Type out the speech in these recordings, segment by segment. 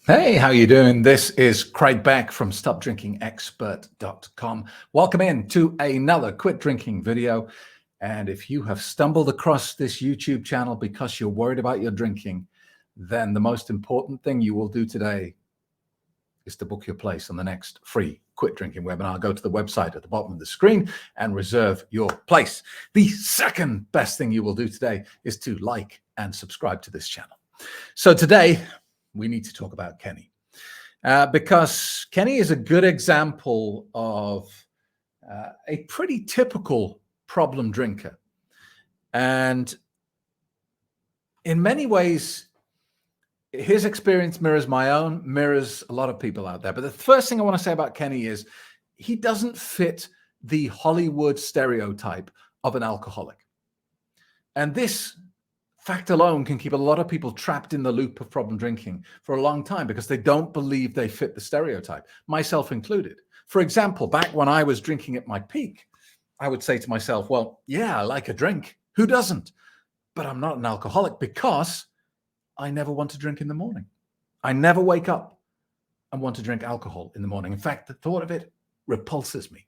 Hey, how you doing? This is Craig Beck from StopDrinkingExpert.com. Welcome in to another quit drinking video. And if you have stumbled across this YouTube channel because you're worried about your drinking, then the most important thing you will do today is to book your place on the next free quit drinking webinar. Go to the website at the bottom of the screen and reserve your place. The second best thing you will do today is to like and subscribe to this channel. So today, we need to talk about Kenny because Kenny is a good example of a pretty typical problem drinker. And in many ways, his experience mirrors my own, mirrors a lot of people out there. But the first thing I want to say about Kenny is he doesn't fit the Hollywood stereotype of an alcoholic. And this fact alone can keep a lot of people trapped in the loop of problem drinking for a long time because they don't believe they fit the stereotype, myself included. For example, back when I was drinking at my peak, I would say to myself, well, yeah, I like a drink. Who doesn't? But I'm not an alcoholic because I never want to drink in the morning. I never wake up and want to drink alcohol in the morning. In fact, the thought of it repulses me.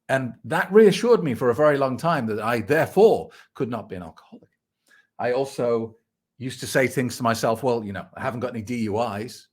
And that reassured me for a very long time that I therefore could not be an alcoholic. I also used to say things to myself, well, I haven't got any DUIs,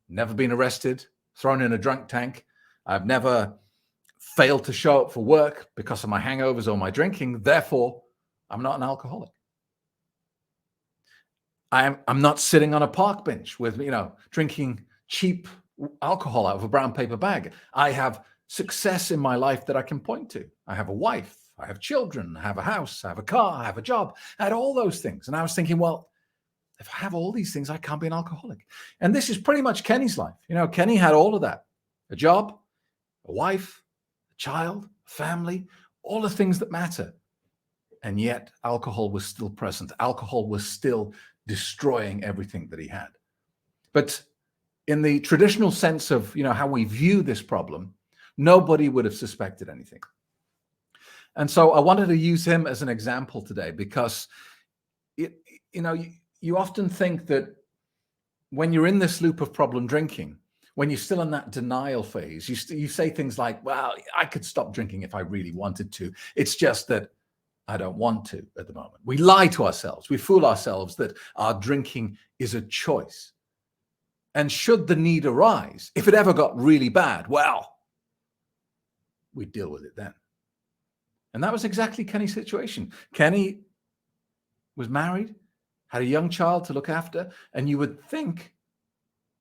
never been arrested, thrown in a drunk tank. I've never failed to show up for work because of my hangovers or my drinking. Therefore, I'm not an alcoholic. I'm not sitting on a park bench with, drinking cheap alcohol out of a brown paper bag. I have success in my life that I can point to. I have a wife. I have children, I have a house, I have a car, I have a job, I had all those things. And I was thinking, well, if I have all these things, I can't be an alcoholic. And this is pretty much Kenny's life. Kenny had all of that, a job, a wife, a child, a family, all the things that matter. And yet alcohol was still present. Alcohol was still destroying everything that he had. But in the traditional sense of, how we view this problem, nobody would have suspected anything. And so I wanted to use him as an example today because, you often think that when you're in this loop of problem drinking, when you're still in that denial phase, you say things like, well, I could stop drinking if I really wanted to. It's just that I don't want to at the moment. We lie to ourselves. We fool ourselves that our drinking is a choice. And should the need arise, if it ever got really bad, well, we'd deal with it then. And that was exactly Kenny's situation. Kenny was married, had a young child to look after, and you would think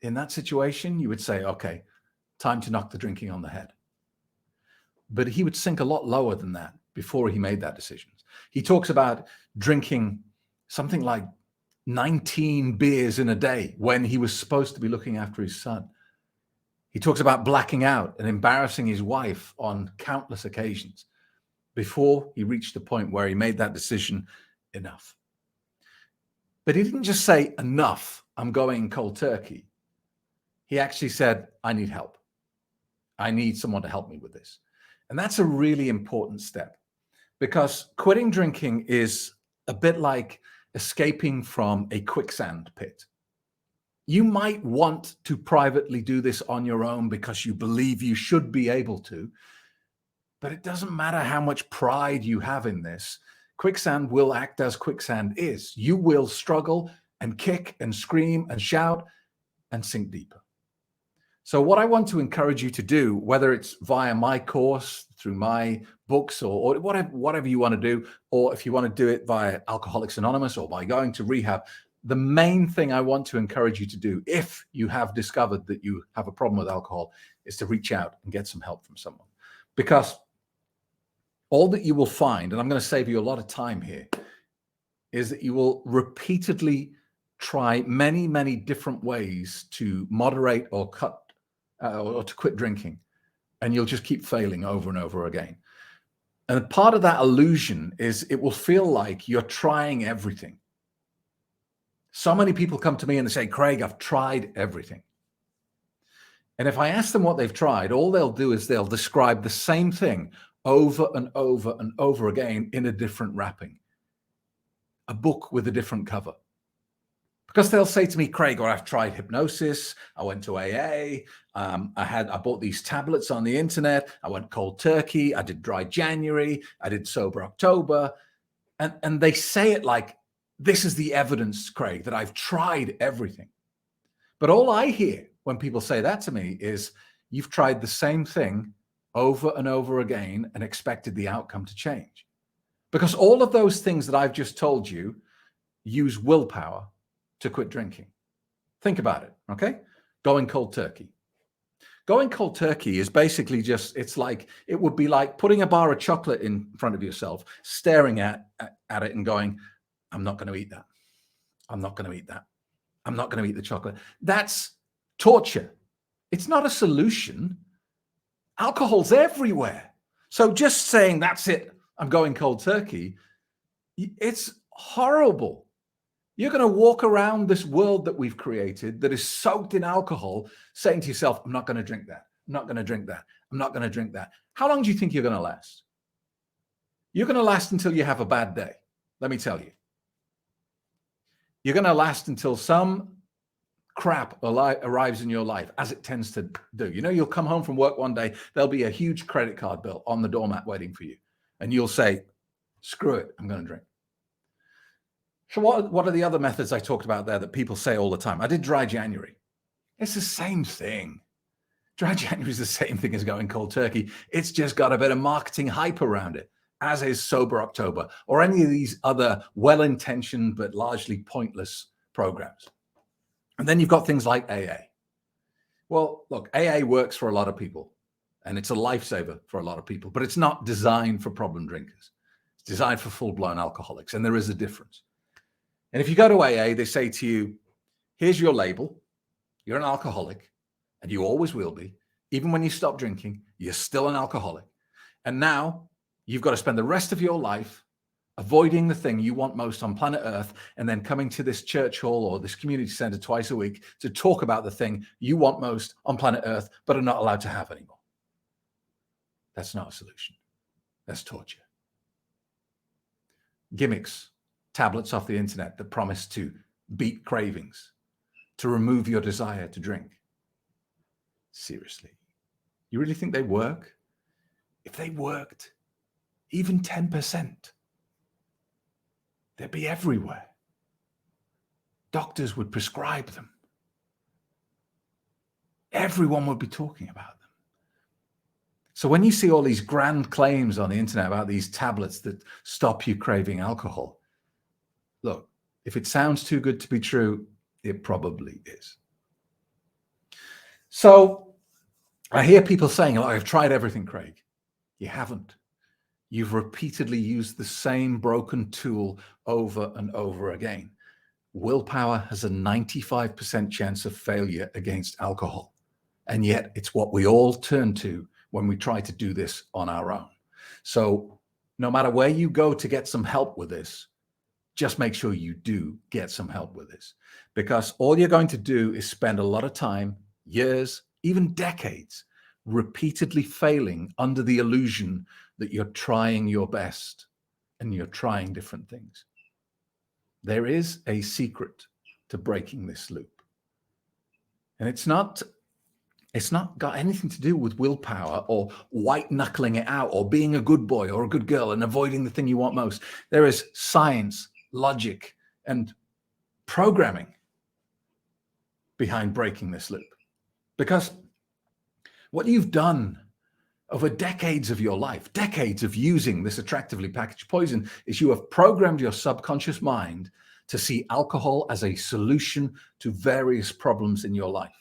in that situation, you would say, okay, time to knock the drinking on the head. But he would sink a lot lower than that before he made that decision. He talks about drinking something like 19 beers in a day when he was supposed to be looking after his son. He talks about blacking out and embarrassing his wife on countless occasions before he reached the point where he made that decision, enough. But he didn't just say, enough, I'm going cold turkey. He actually said, I need help. I need someone to help me with this. And that's a really important step because quitting drinking is a bit like escaping from a quicksand pit. You might want to privately do this on your own because you believe you should be able to. But it doesn't matter how much pride you have in this. Quicksand will act as quicksand is. You will struggle and kick and scream and shout and sink deeper. So what I want to encourage you to do, whether it's via my course, through my books, or whatever you want to do, or if you want to do it via Alcoholics Anonymous or by going to rehab, the main thing I want to encourage you to do, if you have discovered that you have a problem with alcohol, is to reach out and get some help from someone. Because all that you will find, and I'm going to save you a lot of time here, is that you will repeatedly try many, many different ways to moderate or cut or to quit drinking. And you'll just keep failing over and over again. And part of that illusion is it will feel like you're trying everything. So many people come to me and they say, Craig, I've tried everything. And if I ask them what they've tried, all they'll do is they'll describe the same thing over and over and over again in a different wrapping. A book with a different cover. Because they'll say to me, Craig, or I've tried hypnosis, I went to AA, I bought these tablets on the internet, I went cold turkey, I did dry January, I did sober October. And they say it like, this is the evidence, Craig, that I've tried everything. But all I hear when people say that to me is, you've tried the same thing over and over again and expected the outcome to change. Because all of those things that I've just told you use willpower to quit drinking. Think about it, okay? Going cold turkey. Going cold turkey is basically just, it would be like putting a bar of chocolate in front of yourself, staring at it and going, I'm not going to eat that. I'm not going to eat that. I'm not going to eat the chocolate. That's torture. It's not a solution. Alcohol's everywhere. So just saying, that's it, I'm going cold turkey, it's horrible. You're going to walk around this world that we've created that is soaked in alcohol, saying to yourself, I'm not going to drink that. I'm not going to drink that. I'm not going to drink that. How long do you think you're going to last? You're going to last until you have a bad day. Let me tell you. You're going to last until some crap arrives in your life, as it tends to do. You know, you'll come home from work one day, there'll be a huge credit card bill on the doormat waiting for you. And you'll say, screw it, I'm going to drink. So what are the other methods I talked about there that people say all the time? I did dry January. It's the same thing. Dry January is the same thing as going cold turkey. It's just got a bit of marketing hype around it, as is sober October or any of these other well-intentioned but largely pointless programs. And then you've got things like AA. Well, look, AA works for a lot of people and it's a lifesaver for a lot of people, but it's not designed for problem drinkers. It's designed for full-blown alcoholics, and there is a difference. And if you go to AA, they say to you, here's your label. You're an alcoholic, and you always will be. Even when you stop drinking, you're still an alcoholic. And now you've got to spend the rest of your life avoiding the thing you want most on planet Earth, and then coming to this church hall or this community center twice a week to talk about the thing you want most on planet Earth, but are not allowed to have anymore. That's not a solution. That's torture. Gimmicks, tablets off the internet that promise to beat cravings, to remove your desire to drink. Seriously, you really think they work? If they worked, even 10%, they'd be everywhere. Doctors would prescribe them. Everyone would be talking about them. So when you see all these grand claims on the internet about these tablets that stop you craving alcohol, look, if it sounds too good to be true, it probably is. So I hear people saying, oh, I've tried everything, Craig. You haven't. You've repeatedly used the same broken tool over and over again. Willpower has a 95% chance of failure against alcohol. And yet it's what we all turn to when we try to do this on our own. So no matter where you go to get some help with this, just make sure you do get some help with this, because all you're going to do is spend a lot of time, years, even decades, repeatedly failing under the illusion that you're trying your best and you're trying different things. There is a secret to breaking this loop. And it's not got anything to do with willpower or white knuckling it out or being a good boy or a good girl and avoiding the thing you want most. There is science, logic, and programming behind breaking this loop. Because what you've done over decades of your life, decades of using this attractively packaged poison, is you have programmed your subconscious mind to see alcohol as a solution to various problems in your life.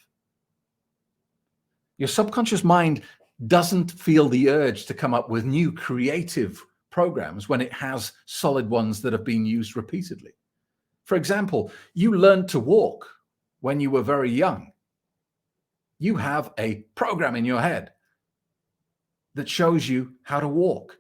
Your subconscious mind doesn't feel the urge to come up with new creative programs when it has solid ones that have been used repeatedly. For example, you learned to walk when you were very young. You have a program in your head that shows you how to walk.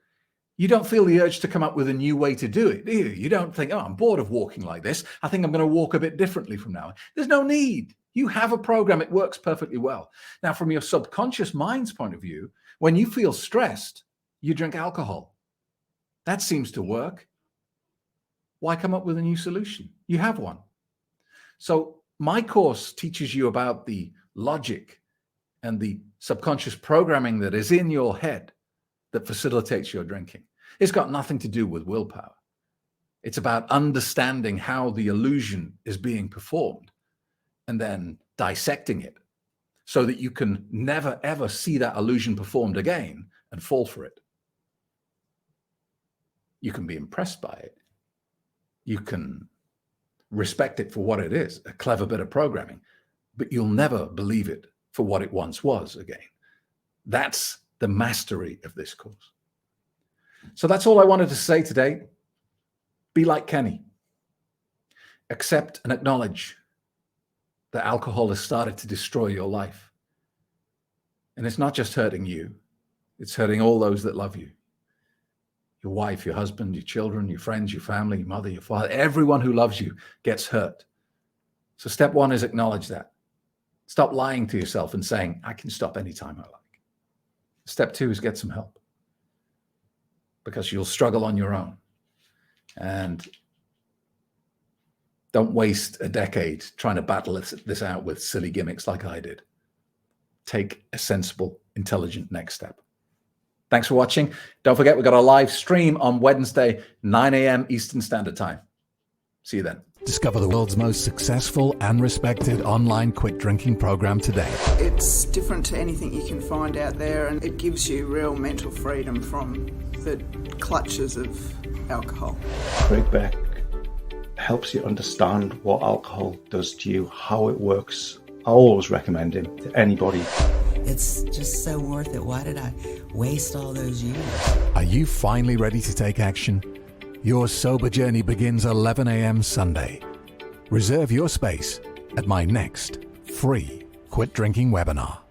You don't feel the urge to come up with a new way to do it, do you? You don't think, oh, I'm bored of walking like this. I think I'm going to walk a bit differently from now on. There's no need. You have a program. It works perfectly well. Now, from your subconscious mind's point of view, when you feel stressed, you drink alcohol. That seems to work. Why come up with a new solution? You have one. So my course teaches you about the logic and the subconscious programming that is in your head that facilitates your drinking. It's got nothing to do with willpower. It's about understanding how the illusion is being performed and then dissecting it so that you can never, ever see that illusion performed again and fall for it. You can be impressed by it. You can respect it for what it is, a clever bit of programming, but you'll never believe it for what it once was again. That's the mastery of this course. So that's all I wanted to say today. Be like Kenny. Accept and acknowledge that alcohol has started to destroy your life. And it's not just hurting you, it's hurting all those that love you. Your wife, your husband, your children, your friends, your family, your mother, your father, everyone who loves you gets hurt. So step one is acknowledge that. Stop lying to yourself and saying, I can stop anytime I like. Step two is get some help, because you'll struggle on your own. And don't waste a decade trying to battle this out with silly gimmicks like I did. Take a sensible, intelligent next step. Thanks for watching. Don't forget, we've got a live stream on Wednesday, 9 a.m. Eastern Standard Time. See you then. Discover the world's most successful and respected online quit drinking program today. It's different to anything you can find out there, and it gives you real mental freedom from the clutches of alcohol. Craig Beck helps you understand what alcohol does to you, how it works. I always recommend him to anybody. It's just so worth it. Why did I waste all those years? Are you finally ready to take action? Your sober journey begins 11 a.m. Sunday. Reserve your space at my next free quit drinking webinar.